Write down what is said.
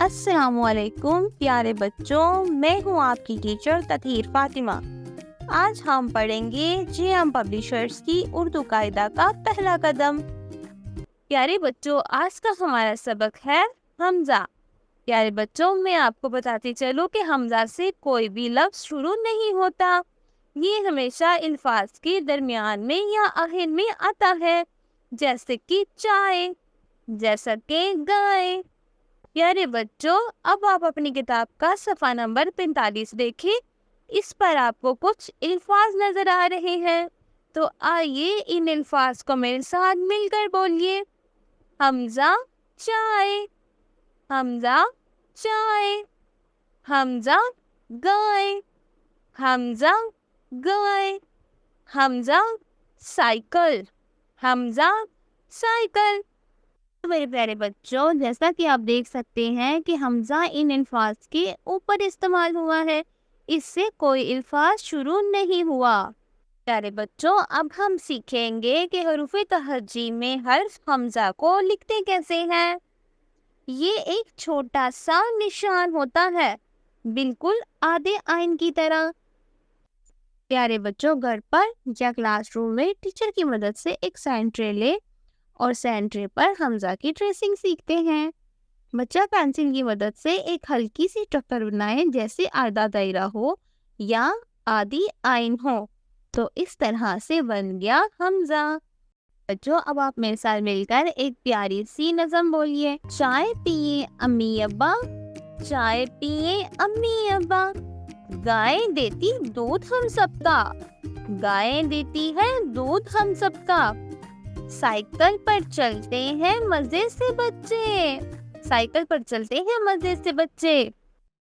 السلام علیکم پیارے بچوں، میں ہوں آپ کی ٹیچر تطہیر فاطمہ۔ آج ہم پڑھیں گے جے پبلشرز کی اردو قاعدہ کا پہلا قدم۔ پیارے بچوں، آج کا ہمارا سبق ہے حمزہ۔ پیارے بچوں، میں آپ کو بتاتی چلوں کہ حمزہ سے کوئی بھی لفظ شروع نہیں ہوتا، یہ ہمیشہ الفاظ کے درمیان میں یا آخر میں آتا ہے، جیسے کہ چائے، جیسا کہ گائے۔ پیارے بچوں، اب آپ اپنی کتاب کا صفحہ نمبر 45 دیکھیں، اس پر آپ کو کچھ الفاظ نظر آ رہے ہیں، تو آئیے ان الفاظ کو میرے ساتھ مل کر بولیے۔ حمزہ چائے، حمزہ چائے، حمزہ گائے، حمزہ گائے، حمزہ سائیکل، حمزہ سائیکل۔ میرے پیارے بچوں، جیسا کہ آپ دیکھ سکتے ہیں کہ حمزہ ان الفاظ کے اوپر استعمال ہوا ہے، اس سے کوئی الفاظ شروع نہیں ہوا۔ پیارے بچوں، اب ہم سیکھیں گے کہ حروف تہجی میں حرف حمزہ کو لکھتے کیسے ہیں۔ یہ ایک چھوٹا سا نشان ہوتا ہے، بالکل آدھے آئین کی طرح۔ پیارے بچوں، گھر پر یا کلاس روم میں ٹیچر کی مدد سے ایک سائن ٹرے لے اور سائن ٹرے پر حمزہ کی ٹریسنگ سیکھتے ہیں۔ بچہ پینسل کی مدد سے ایک ہلکی سی چکر بنائے، جیسے آدھا دائرہ ہو یا آدھی آئین ہو، تو اس طرح سے بن گیا حمزہ۔ بچوں، اب آپ میرے ساتھ مل کر ایک پیاری سی نظم بولیے۔ چائے پیئے امی ابا، چائے پیئے امی ابا، گائے دیتی دودھ ہم سب کا، گائے دیتی ہے دودھ ہم سب کا، سائیکل پر چلتے ہیں مزے سے بچے، سائیکل پر چلتے ہیں مزے سے بچے۔